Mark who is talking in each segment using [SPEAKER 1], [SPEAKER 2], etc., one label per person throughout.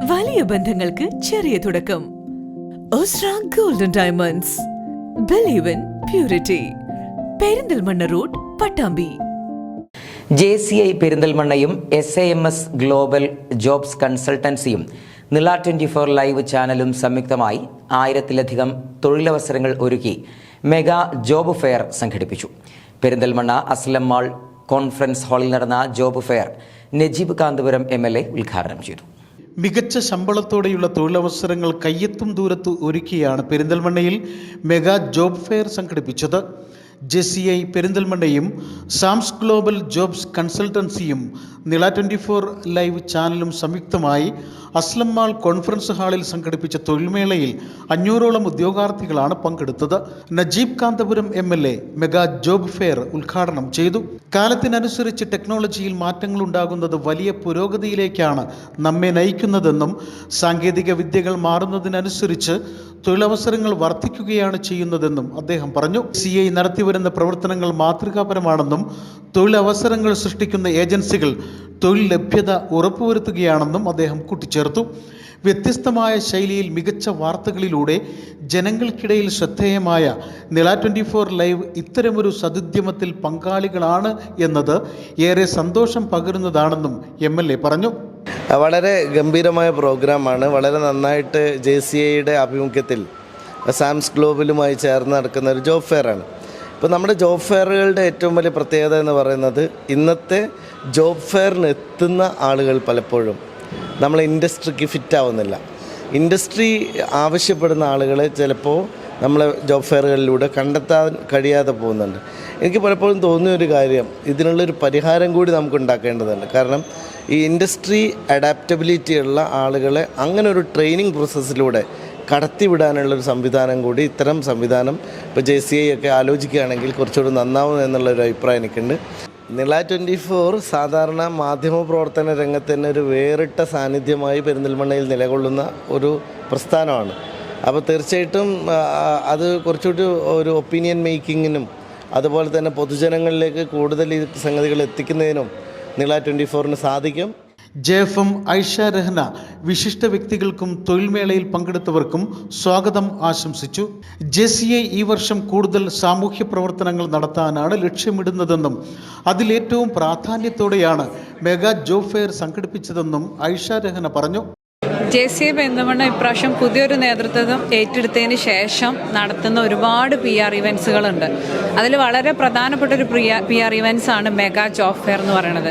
[SPEAKER 1] വലിയ ബന്ധങ്ങൾക്ക് ചെറിയ തുടക്കം. ഒസ്ര golden diamonds. Believe in purity. Perinthalmanna road, Pattambi.
[SPEAKER 2] JCI പെരിന്തൽമണ്ണയും SAMS ഗ്ലോബൽ ജോബ്സ് കൺസൾട്ടൻസിയും നിള 24 ലൈവ് ചാനലും സംയുക്തമായി 1000-ലധികം തൊഴിലവസരങ്ങൾ ഒരുക്കി മെഗാ ജോബ് ഫെയർ സംഘടിപ്പിച്ചു. പെരിന്തൽമണ്ണ അസ്ലം മാൾ കോൺഫറൻസ് ഹാളിൽ നടന്ന job fair Najeeb Kanthapuram MLA ഉദ്ഘാടനം ചെയ്തു.
[SPEAKER 3] മികച്ച ശമ്പളത്തോടെയുള്ള തൊഴിലവസരങ്ങൾ കയ്യെത്തും ദൂരത്ത് ഒരുക്കിയാണ് പെരിന്തൽമണ്ണയിൽ മെഗാ ജോബ് ഫെയർ സംഘടിപ്പിച്ചത്. JCI പെരിന്തൽമണ്ണയും സാംസ് ഗ്ലോബൽ ജോബ്സ് കൺസൾട്ടൻസിയും നിള 24 ലൈവ് ചാനലും സംയുക്തമായി അസ്ലം മാൾ കോൺഫറൻസ് ഹാളിൽ സംഘടിപ്പിച്ച തൊഴിൽമേളയിൽ 500ഓളം ഉദ്യോഗാർത്ഥികളാണ് പങ്കെടുത്തത്. Najeeb Kanthapuram MLA mega job fair ഉദ്ഘാടനം ചെയ്തു. കാലത്തിനനുസരിച്ച് ടെക്നോളജിയിൽ മാറ്റങ്ങൾ ഉണ്ടാകുന്നത് വലിയ പുരോഗതിയിലേക്കാണ് നമ്മെ നയിക്കുന്നതെന്നും സാങ്കേതിക വിദ്യകൾ മാറുന്നതിനനുസരിച്ച് തൊഴിലവസരങ്ങൾ വർദ്ധിക്കുകയാണ് ചെയ്യുന്നതെന്നും അദ്ദേഹം പറഞ്ഞു. CI നടത്തിവരുന്ന പ്രവർത്തനങ്ങൾ മാതൃകാപരമാണെന്നും തൊഴിലവസരങ്ങൾ സൃഷ്ടിക്കുന്ന ഏജൻസികൾ തൊഴിൽ ലഭ്യത ഉറപ്പുവരുത്തുകയാണെന്നും അദ്ദേഹം കൂട്ടിച്ചേർത്തു. വ്യത്യസ്തമായ ശൈലിയിൽ മികച്ച വാർത്തകളിലൂടെ ജനങ്ങൾക്കിടയിൽ ശ്രദ്ധേയമായ നിള 24 ലൈവ് ഇത്തരമൊരു സദുദ്യമത്തിൽ പങ്കാളികളാണ് എന്നത് ഏറെ സന്തോഷം പകരുന്നതാണെന്നും MLA പറഞ്ഞു.
[SPEAKER 4] വളരെ ഗംഭീരമായ പ്രോഗ്രാമാണ്. വളരെ നന്നായിട്ട് JCIയുടെ ആഭിമുഖ്യത്തിൽ സാംസ് ഗ്ലോബലുമായി ചേർന്ന് നടക്കുന്ന ഒരു ജോബ് ഫെയറാണ്. ഇപ്പോൾ നമ്മുടെ ജോബ് ഫെയറുകളുടെ ഏറ്റവും വലിയ പ്രത്യേകത എന്ന് പറയുന്നത് ഇന്നത്തെ ജോബ് ഫെയറിന് എത്തുന്ന ആളുകൾ പലപ്പോഴും നമ്മളെ ഇൻഡസ്ട്രിക്ക് ഫിറ്റ് ആവുന്നില്ല. ഇൻഡസ്ട്രി ആവശ്യപ്പെടുന്ന ആളുകളെ ചിലപ്പോൾ നമ്മളെ ജോബ് ഫെയറുകളിലൂടെ കണ്ടെത്താൻ കഴിയാതെ പോകുന്നുണ്ട്. എനിക്ക് പലപ്പോഴും തോന്നിയൊരു കാര്യം, ഇതിനുള്ളൊരു പരിഹാരം കൂടി നമുക്ക് ഉണ്ടാക്കേണ്ടതുണ്ട്. കാരണം ഈ ഇൻഡസ്ട്രി അഡാപ്റ്റബിലിറ്റി ഉള്ള ആളുകളെ അങ്ങനെ ഒരു ട്രെയിനിങ് പ്രോസസ്സിലൂടെ കടത്തിവിടാനുള്ളൊരു സംവിധാനം കൂടി, ഇത്തരം സംവിധാനം ഇപ്പോൾ JCI ഒക്കെ ആലോചിക്കുകയാണെങ്കിൽ കുറച്ചുകൂടി നന്നാവും എന്നുള്ളൊരു അഭിപ്രായം എനിക്കുണ്ട്. നിള 24 സാധാരണ മാധ്യമ പ്രവർത്തന രംഗത്ത് തന്നെ ഒരു വേറിട്ട സാന്നിധ്യമായി പെരിന്തൽമണ്ണയിൽ നിലകൊള്ളുന്ന ഒരു പ്രസ്ഥാനമാണ്. അപ്പോൾ തീർച്ചയായിട്ടും അത് കുറച്ചുകൂടി ഒരു ഒപ്പീനിയൻ മേക്കിങ്ങിനും അതുപോലെ തന്നെ പൊതുജനങ്ങളിലേക്ക് കൂടുതൽ ഈ സംഗതികൾ എത്തിക്കുന്നതിനും നിള 24ന് സാധിക്കും.
[SPEAKER 3] JFM ഐഷ രഹ്ന വിശിഷ്ട വ്യക്തികൾക്കും തൊഴിൽമേളയിൽ പങ്കെടുത്തവർക്കും സ്വാഗതം ആശംസിച്ചു. JCI ഈ വർഷം കൂടുതൽ സാമൂഹ്യ പ്രവർത്തനങ്ങൾ നടത്താനാണ് ലക്ഷ്യമിടുന്നതെന്നും അതിലേറ്റവും പ്രാധാന്യത്തോടെയാണ് മെഗാ ജോബ് ഫെയർ സംഘടിപ്പിച്ചതെന്നും ഐഷ രഹ്ന പറഞ്ഞു.
[SPEAKER 5] JCI പെരിന്തൽമണ്ണ ഇപ്രാവശ്യം പുതിയൊരു നേതൃത്വം ഏറ്റെടുത്തതിന് ശേഷം നടത്തുന്ന ഒരുപാട് PR ഇവൻറ്റ്സുകളുണ്ട്. അതിൽ വളരെ പ്രധാനപ്പെട്ട ഒരു PR ഇവൻറ്റ്സാണ് മെഗാ ജോബ് ഫെയർ എന്ന് പറയുന്നത്.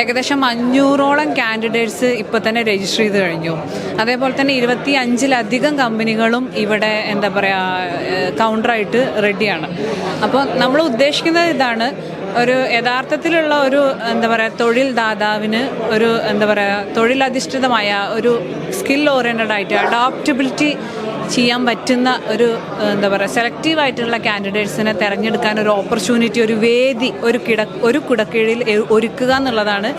[SPEAKER 5] ഏകദേശം 500ഓളം കാൻഡിഡേറ്റ്സ് ഇപ്പോൾ തന്നെ രജിസ്റ്റർ ചെയ്ത് കഴിഞ്ഞു. അതേപോലെ തന്നെ 25ലധികം കമ്പനികളും ഇവിടെ കൗണ്ടറായിട്ട് റെഡിയാണ്. അപ്പോൾ നമ്മൾ ഉദ്ദേശിക്കുന്നത് ഇതാണ്, ഒരു യഥാർത്ഥത്തിലുള്ള ഒരു തൊഴിൽ ദാതാവിന് ഒരു തൊഴിലധിഷ്ഠിതമായ ഒരു സ്കിൽ ഓറിയൻറ്റഡ് ആയിട്ട് അഡാപ്റ്റബിലിറ്റി ചെയ്യാൻ പറ്റുന്ന ഒരു സെലക്റ്റീവായിട്ടുള്ള കാൻഡിഡേറ്റ്സിനെ തിരഞ്ഞെടുക്കാൻ ഒരു ഓപ്പർച്യൂണിറ്റി, ഒരു വേദി, ഒരു കുടക്കീഴിൽ ഒരുക്കുക എന്നുള്ളതാണ്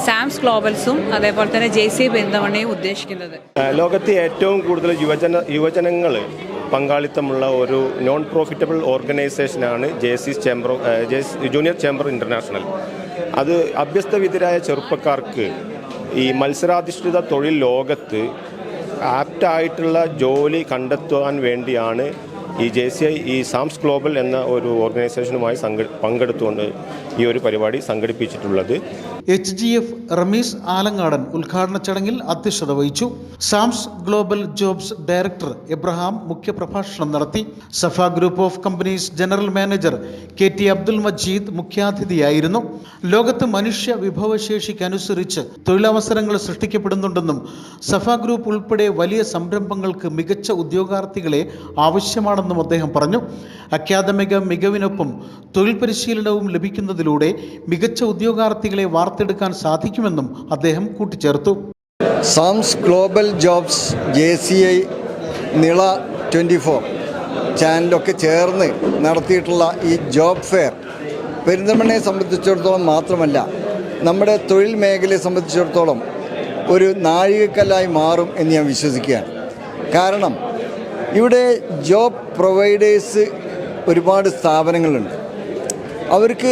[SPEAKER 5] സാംസ് ഗ്ലോബൽസും അതേപോലെ തന്നെ JCI പെരിന്തൽമണ്ണയും ഉദ്ദേശിക്കുന്നത്.
[SPEAKER 6] ലോകത്തെ ഏറ്റവും കൂടുതൽ യുവജനങ്ങൾ പങ്കാളിത്തമുള്ള ഒരു നോൺ പ്രോഫിറ്റബിൾ ഓർഗനൈസേഷനാണ് ജൂനിയർ ചേംബർ ഇൻ്റർനാഷണൽ. അത് അഭ്യസ്തവിദ്യരായ ചെറുപ്പക്കാർക്ക് ഈ മത്സരാധിഷ്ഠിത തൊഴിൽ ലോകത്ത് ആപ്റ്റായിട്ടുള്ള ജോലി കണ്ടെത്തുവാൻ വേണ്ടിയാണ് ഈ JCI ഈ സാംസ് ഗ്ലോബൽ എന്ന ഒരു ഓർഗനൈസേഷനുമായി പങ്കെടുത്തുകൊണ്ട് ഈ ഒരു പരിപാടി സംഘടിപ്പിച്ചിട്ടുള്ളത്.
[SPEAKER 3] HGF റമീസ് ആലങ്ങാടൻ ഉദ്ഘാടന ചടങ്ങിൽ അധ്യക്ഷത വഹിച്ചു. SAMS global jobs director Abraham മുഖ്യപ്രഭാഷണം നടത്തി. Safa group of companies general manager KT Abdul Majeed മുഖ്യാതിഥിയായിരുന്നു. ലോകത്ത് മനുഷ്യ വിഭവശേഷിക്കനുസരിച്ച് തൊഴിലവസരങ്ങൾ സൃഷ്ടിക്കപ്പെടുന്നുണ്ടെന്നും സഫ ഗ്രൂപ്പ് ഉൾപ്പെടെ വലിയ സംരംഭങ്ങൾക്ക് മികച്ച ഉദ്യോഗാർത്ഥികളെ ആവശ്യമാണെന്നും അദ്ദേഹം പറഞ്ഞു. അക്കാദമിക മികവിനൊപ്പം തൊഴിൽ പരിശീലനവും ലഭിക്കുന്നതിലൂടെ മികച്ച ഉദ്യോഗാർത്ഥികളെ വാർത്തെടുക്കാൻ സാധിക്കുമെന്നും അദ്ദേഹം കൂട്ടിച്ചേർത്തു.
[SPEAKER 7] സാംസ് ഗ്ലോബൽ ജോബ്സ് JCI നിള 24 ചാനലൊക്കെ ചേർന്ന് നടത്തിയിട്ടുള്ള ഈ ജോബ് ഫെയർ പെരിന്തൽമണ്ണയെ സംബന്ധിച്ചിടത്തോളം മാത്രമല്ല, നമ്മുടെ തൊഴിൽ മേഖലയെ സംബന്ധിച്ചിടത്തോളം ഒരു നാഴികക്കല്ലായി മാറും എന്ന് ഞാൻ വിശ്വസിക്കുകയാണ്. കാരണം ഇവിടെ ജോബ് പ്രൊവൈഡേഴ്സ് ഒരുപാട് സ്ഥാപനങ്ങളുണ്ട്. അവർക്ക്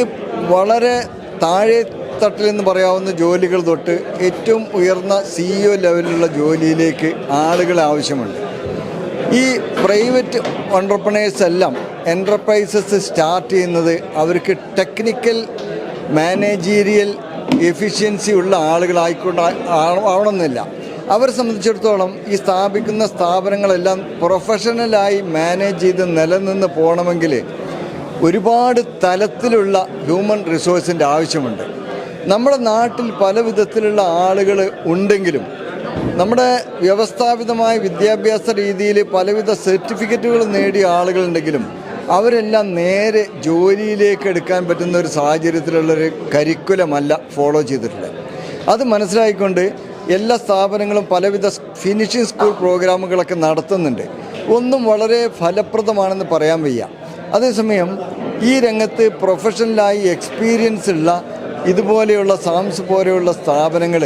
[SPEAKER 7] വളരെ താഴെ താഴെത്തട്ടിലെന്ന് പറയാവുന്ന ജോലികൾ തൊട്ട് ഏറ്റവും ഉയർന്ന CEO ലെവലിലുള്ള ജോലിയിലേക്ക് ആളുകൾ ആവശ്യമുണ്ട്. ഈ പ്രൈവറ്റ് എൻ്റർപ്രനേഴ്സ് എല്ലാം എൻ്റർപ്രൈസസ് സ്റ്റാർട്ട് ചെയ്യുന്നത് അവർക്ക് ടെക്നിക്കൽ മാനേജീരിയൽ എഫിഷ്യൻസി ഉള്ള ആവണമെന്നില്ല. അവരെ സംബന്ധിച്ചിടത്തോളം ഈ സ്ഥാപിക്കുന്ന സ്ഥാപനങ്ങളെല്ലാം പ്രൊഫഷണലായി മാനേജ് ചെയ്ത് നിലനിന്ന് പോകണമെങ്കിൽ ഒരുപാട് തലത്തിലുള്ള ഹ്യൂമൻ റിസോഴ്സിൻ്റെ ആവശ്യമുണ്ട്. നമ്മുടെ നാട്ടിൽ പല വിധത്തിലുള്ള ആളുകൾ ഉണ്ടെങ്കിലും നമ്മുടെ വ്യവസ്ഥാപിതമായ വിദ്യാഭ്യാസ രീതിയിൽ പലവിധ സർട്ടിഫിക്കറ്റുകൾ നേടിയ ആളുകളുണ്ടെങ്കിലും അവരെല്ലാം നേരെ ജോലിയിലേക്ക് എടുക്കാൻ പറ്റുന്ന ഒരു സാഹചര്യത്തിലുള്ളൊരു കരിക്കുലമല്ല ഫോളോ ചെയ്തിട്ടുള്ളത്. അത് മനസ്സിലാക്കിക്കൊണ്ട് എല്ലാ സ്ഥാപനങ്ങളും പലവിധ ഫിനിഷിംഗ് സ്കൂൾ പ്രോഗ്രാമുകളൊക്കെ നടത്തുന്നുണ്ട്. ഒന്നും വളരെ ഫലപ്രദമാണെന്ന് പറയാൻ വയ്യ. അതേസമയം ഈ രംഗത്ത് പ്രൊഫഷണലായി എക്സ്പീരിയൻസ് ഉള്ള ഇതുപോലെയുള്ള സാംസ് പോലെയുള്ള സ്ഥാപനങ്ങൾ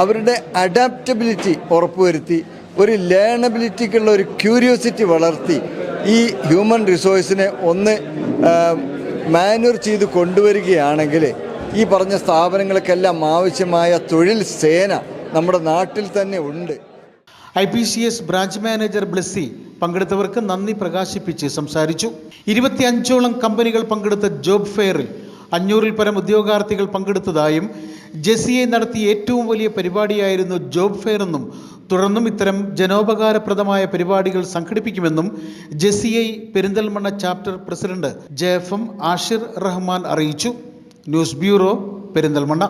[SPEAKER 7] അവരുടെ അഡാപ്റ്റബിലിറ്റി ഉറപ്പുവരുത്തി ഒരു ലേണബിലിറ്റിക്കുള്ള ഒരു ക്യൂരിയോസിറ്റി വളർത്തി ഈ ഹ്യൂമൻ റിസോഴ്സിനെ ഒന്ന് മാനുവർ ചെയ്ത് കൊണ്ടുവരികയാണെങ്കിൽ ഈ പറഞ്ഞ സ്ഥാപനങ്ങൾക്കെല്ലാം ആവശ്യമായ തൊഴിൽ സേന നമ്മുടെ നാട്ടിൽ തന്നെ ഉണ്ട്.
[SPEAKER 3] IPCS ബ്രാഞ്ച് മാനേജർ ബ്ലെസ്സി പങ്കെടുത്തവർക്ക് നന്ദി പ്രകാശിപ്പിച്ച് സംസാരിച്ചു. 25ഓളം കമ്പനികൾ പങ്കെടുത്ത ജോബ് ഫെയറിൽ 500-ൽ പരം ഉദ്യോഗാർത്ഥികൾ പങ്കെടുത്തതായും JCI നടത്തിയ ഏറ്റവും വലിയ പരിപാടിയായിരുന്നു ജോബ് ഫെയർ എന്നും തുടർന്നും ഇത്തരം ജനോപകാരപ്രദമായ പരിപാടികൾ സംഘടിപ്പിക്കുമെന്നും JCI Perinthalmanna chapter president JFM Ashir Rahman അറിയിച്ചു. News bureau, Perinthalmanna.